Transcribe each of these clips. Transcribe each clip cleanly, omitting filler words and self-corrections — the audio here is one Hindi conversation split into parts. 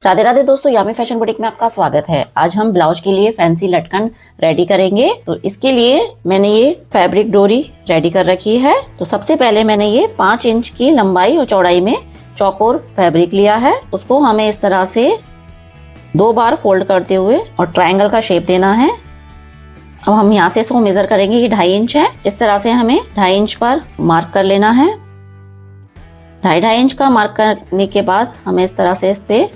राधे राधे दोस्तों, यामी फैशन बुटीक में आपका स्वागत है। आज हम ब्लाउज के लिए फैंसी लटकन रेडी करेंगे। तो इसके लिए मैंने ये फैब्रिक डोरी रेडी कर रखी है। तो सबसे पहले मैंने ये 5 इंच की लंबाई और चौड़ाई में चौकोर फैब्रिक लिया है। उसको हमें इस तरह से 2 बार फोल्ड करते हुए और ट्रायंगल का शेप देना है। अब हम यहाँ से इसको मेजर करेंगे। ये 2.5 इंच है। इस तरह से हमें 2.5 इंच पर मार्क कर लेना है। 2.5 इंच का मार्क करने के बाद हमें इस तरह से इस पे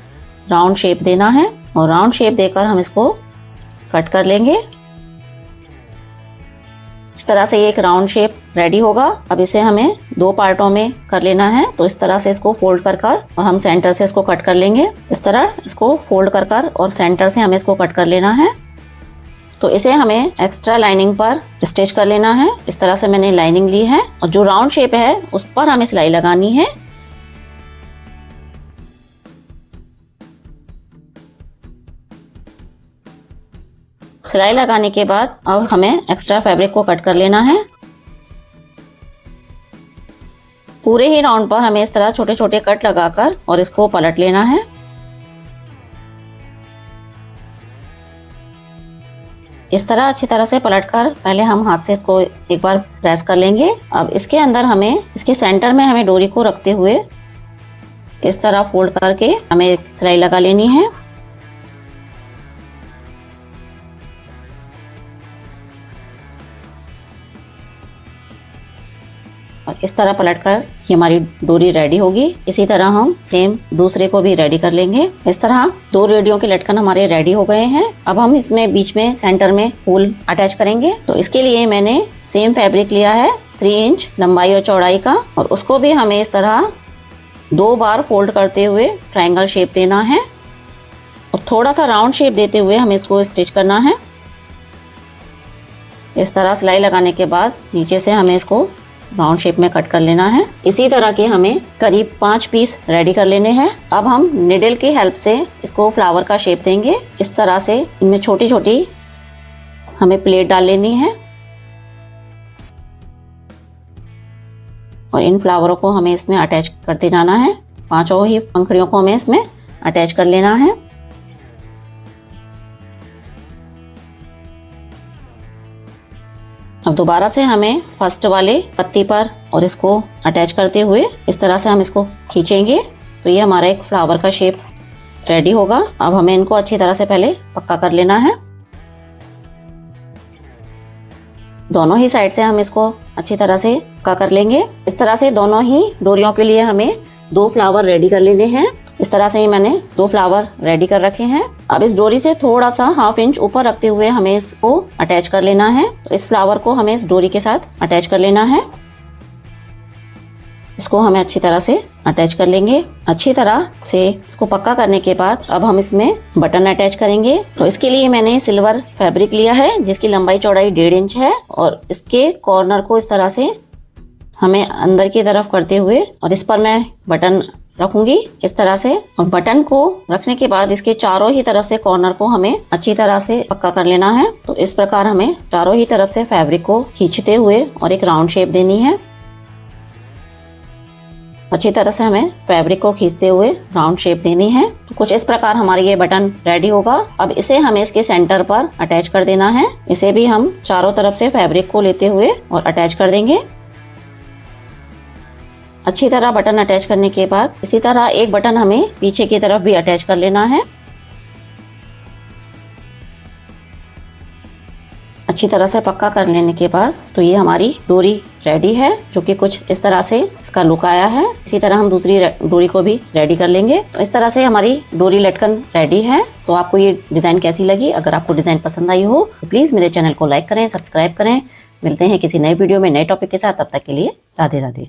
राउंड शेप देना है और राउंड शेप देकर हम इसको कट कर लेंगे। इस तरह से एक राउंड शेप रेडी होगा। अब इसे हमें 2 पार्टों में कर लेना है। तो इस तरह से इसको फोल्ड कर और हम सेंटर से इसको कट कर लेंगे। इस तरह इसको फोल्ड कर और सेंटर से हमें इसको कट कर लेना है। तो इसे हमें एक्स्ट्रा लाइनिंग पर स्टिच कर लेना है। इस तरह से मैंने लाइनिंग ली है और जो राउंड शेप है उस पर हमें सिलाई लगानी है। सिलाई लगाने के बाद अब हमें एक्स्ट्रा फैब्रिक को कट कर लेना है। पूरे ही राउंड पर हमें इस तरह छोटे छोटे कट लगाकर और इसको पलट लेना है। इस तरह अच्छी तरह से पलटकर पहले हम हाथ से इसको एक बार प्रेस कर लेंगे। अब इसके अंदर हमें इसके सेंटर में हमें डोरी को रखते हुए इस तरह फोल्ड करके हमें सिलाई लगा लेनी है। और इस तरह पलटकर ये हमारी डोरी रेडी होगी। इसी तरह हम सेम दूसरे को भी रेडी कर लेंगे। इस तरह 2 रेडियो के लटकन हमारे रेडी हो गए हैं। अब हम इसमें बीच में सेंटर में फूल अटैच करेंगे। तो इसके लिए मैंने सेम फैब्रिक लिया है 3 इंच लंबाई और चौड़ाई का और उसको भी हमें इस तरह 2 बार फोल्ड करते हुए ट्रायंगल शेप देना है और थोड़ा सा राउंड शेप देते हुए हमें इसको स्टिच करना है। इस तरह सिलाई लगाने के बाद नीचे से हमें इसको राउंड शेप में कट कर लेना है। इसी तरह के हमें करीब 5 पीस रेडी कर लेने हैं। अब हम निडल की हेल्प से इसको फ्लावर का शेप देंगे। इस तरह से इनमें छोटी छोटी हमें प्लेट डाल लेनी है और इन फ्लावरों को हमें इसमें अटैच करते जाना है। 5 ही पंखुड़ियों को हमें इसमें अटैच कर लेना है। अब दोबारा से हमें फर्स्ट वाले पत्ती पर और इसको अटैच करते हुए इस तरह से हम इसको खींचेंगे। तो ये हमारा एक फ्लावर का शेप रेडी होगा। अब हमें इनको अच्छी तरह से पहले पक्का कर लेना है। दोनों ही साइड से हम इसको अच्छी तरह से पक्का कर लेंगे। इस तरह से दोनों ही डोरियों के लिए हमें 2 फ्लावर रेडी कर लेने हैं। इस तरह से ही मैंने 2 फ्लावर रेडी कर रखे हैं। अब इस डोरी से थोड़ा सा 1/2 इंच ऊपर रखते हुए हमें इसको अटैच कर लेना है। तो इस फ्लावर को हमें इस डोरी के साथ अटैच कर लेना है। इसको हमें अच्छी तरह से अटैच कर लेंगे। अच्छी तरह से इसको पक्का करने के बाद अब हम इसमें बटन अटैच करेंगे। तो इसके लिए मैंने सिल्वर फैब्रिक लिया है जिसकी लंबाई चौड़ाई 1.5 इंच है और इसके कॉर्नर को इस तरह से हमें अंदर की तरफ करते हुए और इस पर मैं बटन रखूंगी इस तरह से। और बटन को रखने के बाद इसके चारों ही तरफ से कॉर्नर को हमें अच्छी तरह से पक्का कर लेना है। तो इस प्रकार हमें चारों ही तरफ से फैब्रिक को खींचते हुए और एक राउंड शेप देनी है। अच्छी तरह से हमें फैब्रिक को खींचते हुए राउंड शेप देनी है। तो कुछ इस प्रकार हमारा ये बटन रेडी होगा। अब इसे हमें इसके सेंटर पर अटैच कर देना है। इसे भी हम चारों तरफ से फैब्रिक को लेते हुए और अटैच कर देंगे। अच्छी तरह बटन अटैच करने के बाद इसी तरह एक बटन हमें पीछे की तरफ भी अटैच कर लेना है। अच्छी तरह से पक्का कर लेने के बाद तो ये हमारी डोरी रेडी है जो कि कुछ इस तरह से इसका लुक आया है। इसी तरह हम दूसरी डोरी को भी रेडी कर लेंगे। तो इस तरह से हमारी डोरी लटकन रेडी है। तो आपको ये डिज़ाइन कैसी लगी? अगर आपको डिज़ाइन पसंद आई हो तो प्लीज़ मेरे चैनल को लाइक करें, सब्सक्राइब करें। मिलते हैं किसी नए वीडियो में नए टॉपिक के साथ। तब तक के लिए राधे राधे।